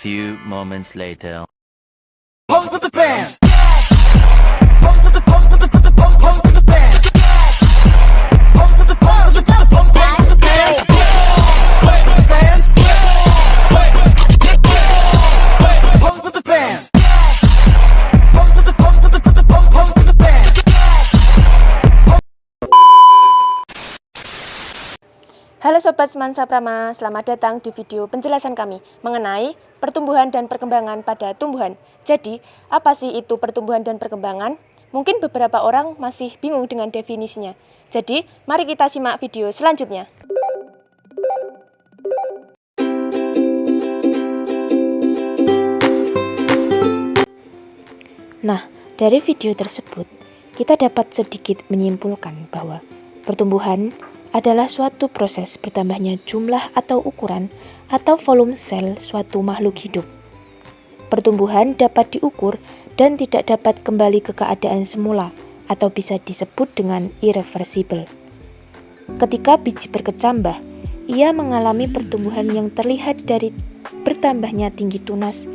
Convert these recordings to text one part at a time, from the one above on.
few moments later. Pose with the fans. Pose with the pose with the pose with the fans. Pose with the pose with the pose with the fans. Pose with the fans. Pose with the fans. Pose with the pose with the pose with the fans. Halo Sobat Semansa Prama, selamat datang di video penjelasan kami mengenai pertumbuhan dan perkembangan pada tumbuhan. Jadi, apa sih itu pertumbuhan dan perkembangan? Mungkin beberapa orang masih bingung dengan definisinya. Jadi, mari kita simak video selanjutnya. Nah, dari video tersebut, kita dapat sedikit menyimpulkan bahwa pertumbuhan adalah suatu proses bertambahnya jumlah atau ukuran atau volume sel suatu makhluk hidup. Pertumbuhan dapat diukur dan tidak dapat kembali ke keadaan semula atau bisa disebut dengan irreversible. Ketika biji berkecambah, ia mengalami pertumbuhan yang terlihat dari bertambahnya tinggi tunas,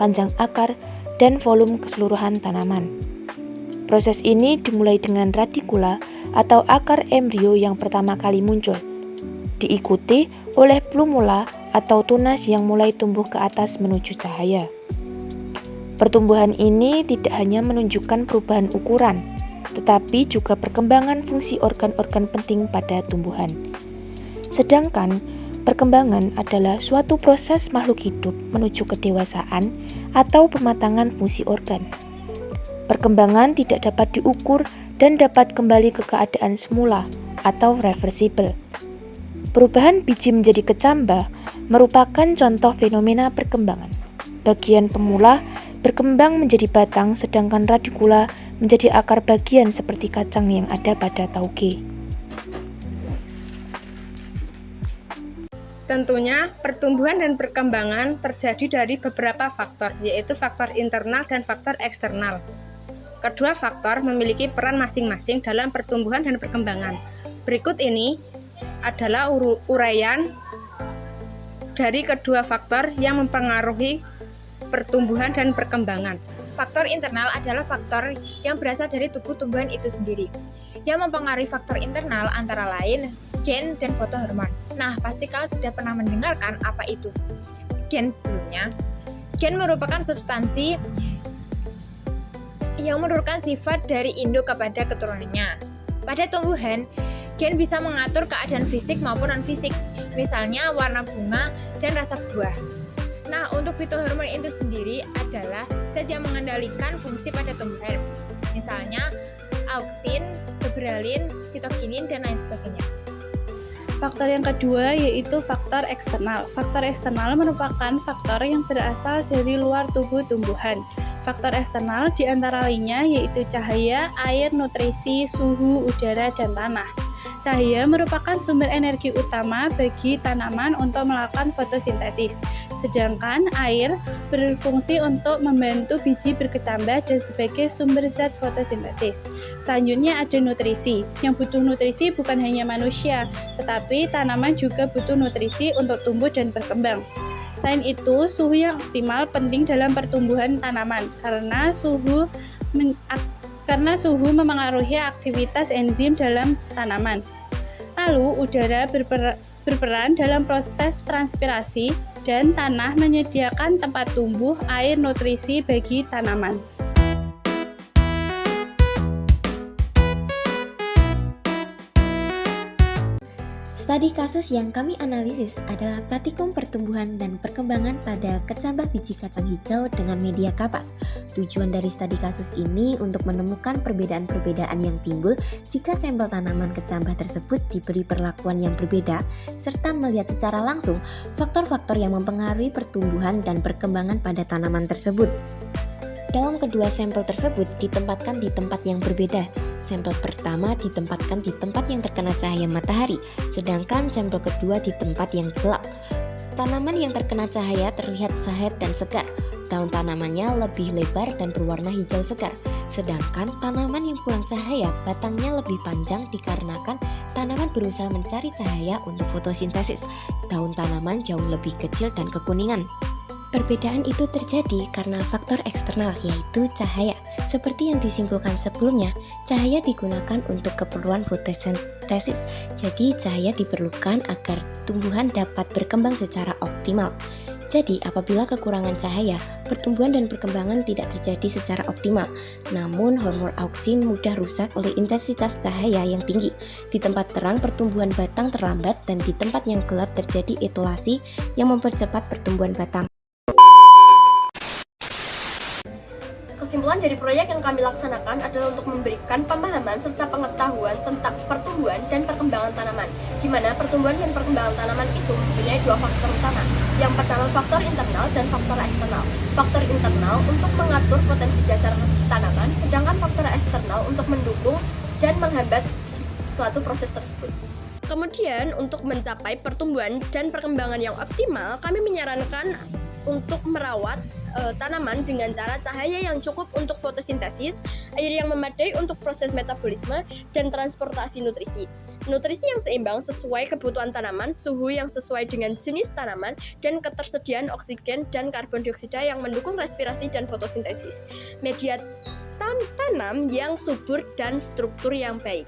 panjang akar, dan volume keseluruhan tanaman. Proses ini dimulai dengan radikula atau akar embrio yang pertama kali muncul, diikuti oleh plumula atau tunas yang mulai tumbuh ke atas menuju cahaya. Pertumbuhan ini tidak hanya menunjukkan perubahan ukuran, tetapi juga perkembangan fungsi organ-organ penting pada tumbuhan. Sedangkan perkembangan adalah suatu proses makhluk hidup menuju kedewasaan atau pematangan fungsi organ. Perkembangan tidak dapat diukur dan dapat kembali ke keadaan semula atau reversible. Perubahan biji menjadi kecambah merupakan contoh fenomena perkembangan. Bagian pemula berkembang menjadi batang, sedangkan radikula menjadi akar bagian seperti kacang yang ada pada tauge. Tentunya, pertumbuhan dan perkembangan terjadi dari beberapa faktor, yaitu faktor internal dan faktor eksternal. Kedua faktor memiliki peran masing-masing dalam pertumbuhan dan perkembangan. Berikut ini adalah uraian dari kedua faktor yang mempengaruhi pertumbuhan dan perkembangan. Faktor internal adalah faktor yang berasal dari tubuh tumbuhan itu sendiri. Yang mempengaruhi faktor internal antara lain gen dan fotohormon. Nah, pasti kalian sudah pernah mendengarkan apa itu gen sebelumnya. Gen merupakan substansi yang menurunkan sifat dari induk kepada keturunannya. Pada tumbuhan, gen bisa mengatur keadaan fisik maupun non-fisik, misalnya warna bunga dan rasa buah. Nah, untuk fitohormon itu sendiri adalah zat yang mengendalikan fungsi pada tumbuhan, misalnya auksin, giberalin, sitokinin, dan lain sebagainya. Faktor yang kedua yaitu faktor eksternal. Faktor eksternal merupakan faktor yang berasal dari luar tubuh tumbuhan. Faktor eksternal diantara lainnya yaitu cahaya, air, nutrisi, suhu, udara, dan tanah. Cahaya merupakan sumber energi utama bagi tanaman untuk melakukan fotosintesis, sedangkan air berfungsi untuk membantu biji berkecambah dan sebagai sumber zat fotosintesis. Selanjutnya ada nutrisi. Yang butuh nutrisi bukan hanya manusia, tetapi tanaman juga butuh nutrisi untuk tumbuh dan berkembang. Selain itu, suhu yang optimal penting dalam pertumbuhan tanaman karena suhu memengaruhi aktivitas enzim dalam tanaman. Lalu, udara berperan dalam proses transpirasi dan tanah menyediakan tempat tumbuh, air, nutrisi bagi tanaman. Studi kasus yang kami analisis adalah praktikum pertumbuhan dan perkembangan pada kecambah biji kacang hijau dengan media kapas. Tujuan dari studi kasus ini untuk menemukan perbedaan-perbedaan yang timbul jika sampel tanaman kecambah tersebut diberi perlakuan yang berbeda, serta melihat secara langsung faktor-faktor yang mempengaruhi pertumbuhan dan perkembangan pada tanaman tersebut. Dalam kedua sampel tersebut ditempatkan di tempat yang berbeda. Sampel pertama ditempatkan di tempat yang terkena cahaya matahari, sedangkan sampel kedua di tempat yang gelap. Tanaman yang terkena cahaya terlihat sehat dan segar. Daun tanamannya lebih lebar dan berwarna hijau segar. Sedangkan tanaman yang kurang cahaya, batangnya lebih panjang dikarenakan tanaman berusaha mencari cahaya untuk fotosintesis. Daun tanaman jauh lebih kecil dan kekuningan. Perbedaan itu terjadi karena faktor eksternal, yaitu cahaya. Seperti yang disimpulkan sebelumnya, cahaya digunakan untuk keperluan fotosintesis. Jadi, cahaya diperlukan agar tumbuhan dapat berkembang secara optimal. Jadi, apabila kekurangan cahaya, pertumbuhan dan perkembangan tidak terjadi secara optimal. Namun, hormon auksin mudah rusak oleh intensitas cahaya yang tinggi. Di tempat terang, pertumbuhan batang terlambat, dan di tempat yang gelap terjadi etolasi yang mempercepat pertumbuhan batang. Kesimpulan dari proyek yang kami laksanakan adalah untuk memberikan pemahaman serta pengetahuan tentang pertumbuhan dan perkembangan tanaman, di mana pertumbuhan dan perkembangan tanaman itu mempunyai dua faktor utama. Yang pertama, faktor internal dan faktor eksternal. Faktor internal untuk mengatur potensi dasar tanaman, sedangkan faktor eksternal untuk mendukung dan menghambat suatu proses tersebut. Kemudian, untuk mencapai pertumbuhan dan perkembangan yang optimal, kami menyarankan untuk merawat tanaman dengan cara cahaya yang cukup untuk fotosintesis, air yang memadai untuk proses metabolisme, dan transportasi nutrisi. Nutrisi yang seimbang sesuai kebutuhan tanaman, suhu yang sesuai dengan jenis tanaman, dan ketersediaan oksigen dan karbon dioksida yang mendukung respirasi dan fotosintesis. Media tanam yang subur dan struktur yang baik.